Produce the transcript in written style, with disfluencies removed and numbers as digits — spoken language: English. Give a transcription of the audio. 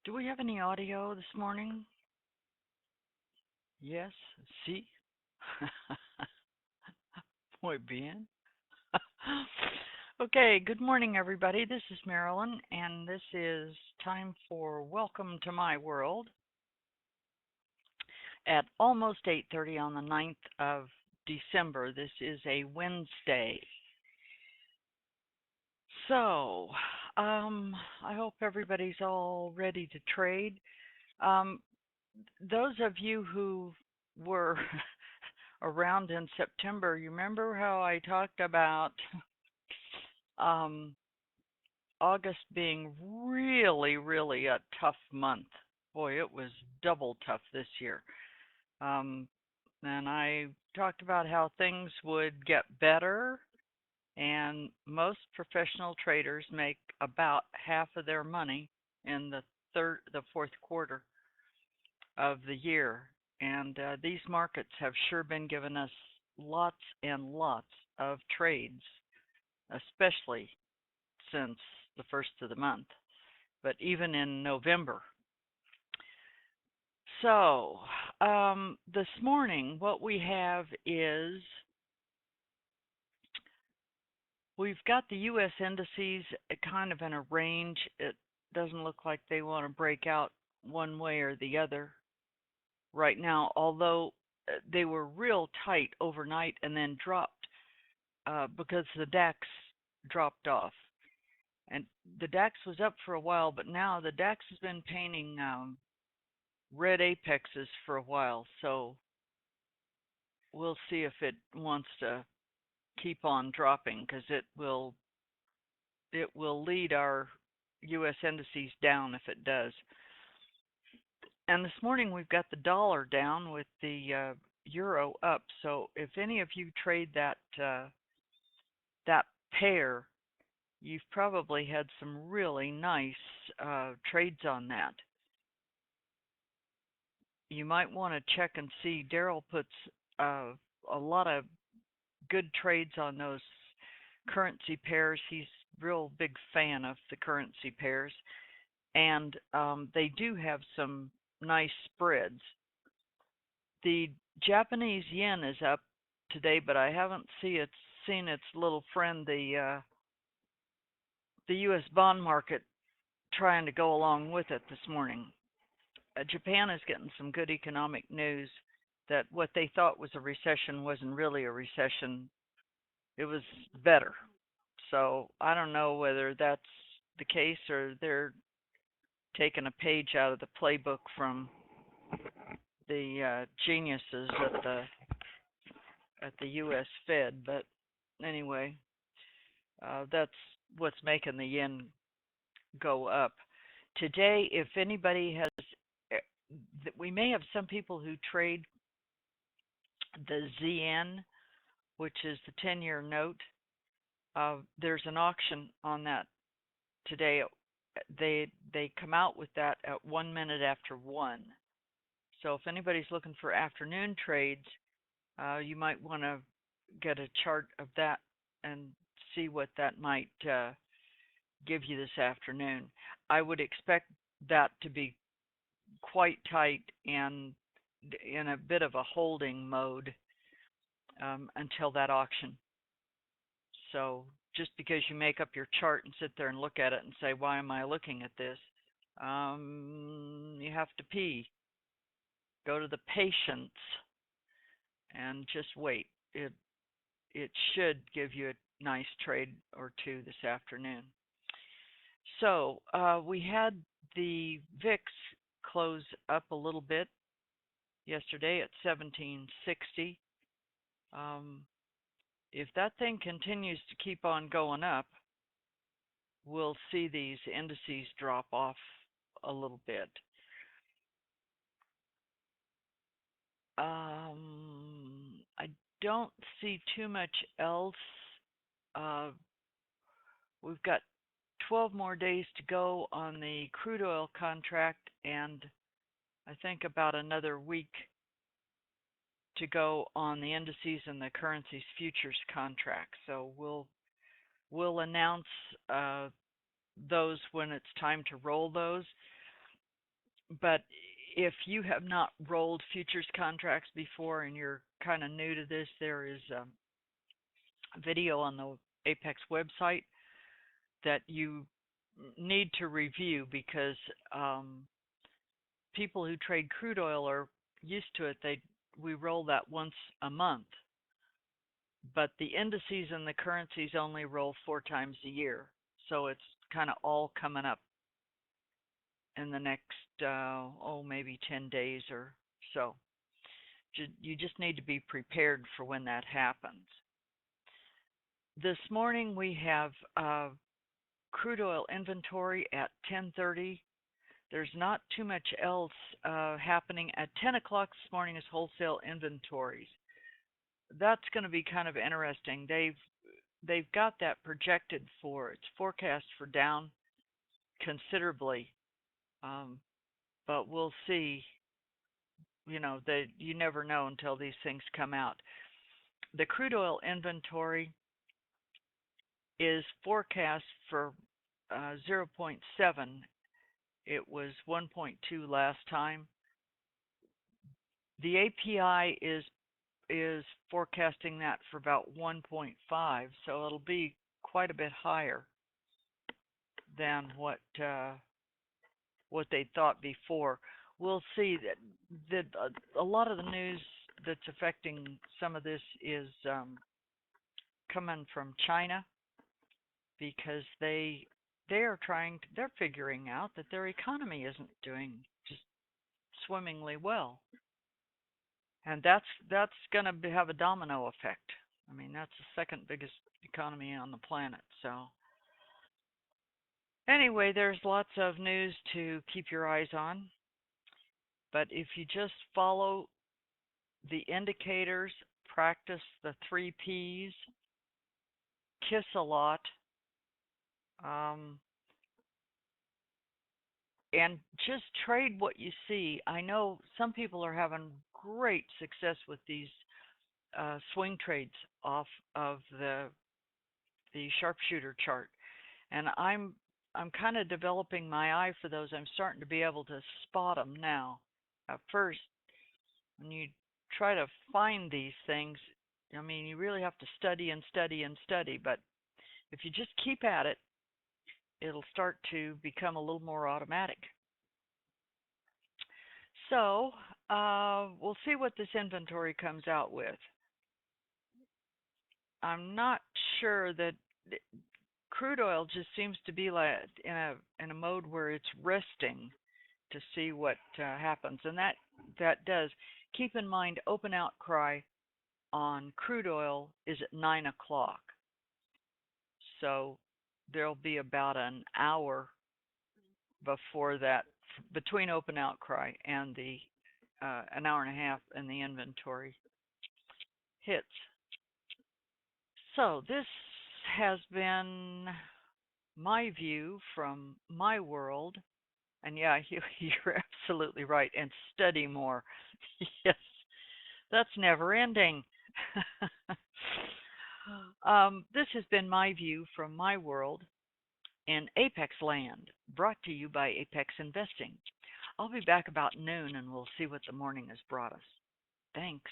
Do we have any audio this morning? Yes. Sí. Muy bien. Okay, good morning, everybody. This is Marilyn, and this is time for Welcome to My World at almost 8:30 on the 9th of December. This is a Wednesday. So, I hope everybody's all ready to trade. Um, those of you who were around in September, you remember how I talked about um, August being really, really a tough month? Boy, it was double tough this year. Um, and I talked about how things would get better, and most professional traders make about half of their money in the fourth quarter of the year. And these markets have sure been giving us lots and lots of trades, especially since the first of the month, but even in November. So, this morning, what we have is we've got the U.S. indices kind of in a range. It doesn't look like they want to break out one way or the other right now, although they were real tight overnight and then dropped because the DAX dropped off. And the DAX was up for a while, but now the DAX has been painting red apexes for a while. So we'll see if it wants to keep on dropping, because it will lead our U.S. indices down if it does. And this morning we've got the dollar down with the euro up. So if any of you trade that pair, you've probably had some really nice trades on that. You might want to check and see. Daryl puts a lot of good trades on those currency pairs. He's a real big fan of the currency pairs, and they do have some nice spreads. The Japanese yen is up today, but I haven't seen its little friend, the U.S. bond market, trying to go along with it this morning. Japan is getting some good economic news that what they thought was a recession wasn't really a recession. It was better. So I don't know whether that's the case or they're taking a page out of the playbook from the geniuses at the U.S. Fed. But anyway, that's what's making the yen go up. Today, if anybody has, we may have some people who trade the ZN, which is the 10-year note. There's an auction on that today. They come out with that at 1 minute after 1. So if anybody's looking for afternoon trades, you might want to get a chart of that and see what that might give you this afternoon. I would expect that to be quite tight and in a bit of a holding mode until that auction. So just because you make up your chart and sit there and look at it and say, why am I looking at this? You have to pee. Go to the patience and just wait. It should give you a nice trade or two this afternoon. So we had the VIX close up a little bit yesterday at 1760. If that thing continues to keep on going up, we'll see these indices drop off a little bit. I don't see too much else. We've got 12 more days to go on the crude oil contract, and I think about another week to go on the indices and the currencies futures contract. So we'll announce those when it's time to roll those. But if you have not rolled futures contracts before and you're kind of new to this, there is a video on the Apex website that you need to review because people who trade crude oil are used to it. We roll that once a month, but the indices and the currencies only roll 4 times a year. So it's kind of all coming up in the next maybe 10 days or so. You just need to be prepared for when that happens. This morning we have crude oil inventory at 10:30. There's not too much else happening. At 10 o'clock this morning is wholesale inventories. That's going to be kind of interesting. They've got that projected for it's forecast for down considerably, um, but we'll see. You never know until these things come out. The crude oil inventory is forecast for 0.7. It was 1.2 last time. The API is forecasting that for about 1.5, so it'll be quite a bit higher than what they thought before. We'll see that a lot of the news that's affecting some of this is coming from China because they're figuring out that their economy isn't doing just swimmingly well, and that's going to have a domino effect. I mean, that's the second biggest economy on the planet. So anyway, there's lots of news to keep your eyes on, but if you just follow the indicators, practice the 3 Ps, kiss a lot, um, and just trade what you see. I know some people are having great success with these swing trades off of the sharpshooter chart, and I'm kind of developing my eye for those. I'm starting to be able to spot them now. At first, when you try to find these things, I mean, you really have to study and study and study. But if you just keep at it, it'll start to become a little more automatic. So we'll see what this inventory comes out with. I'm not sure that crude oil just seems to be like in a mode where it's resting to see what happens, and that does. Keep in mind, open outcry on crude oil is at 9 o'clock, so there'll be about an hour before that between open outcry and the an hour and a half and the inventory hits. So this has been my view from my world. And yeah, you're absolutely right. And study more. Yes, that's never ending. This has been my view from my world in Apex land, brought to you by Apex Investing. I'll be back about noon and we'll see what the morning has brought us. Thanks.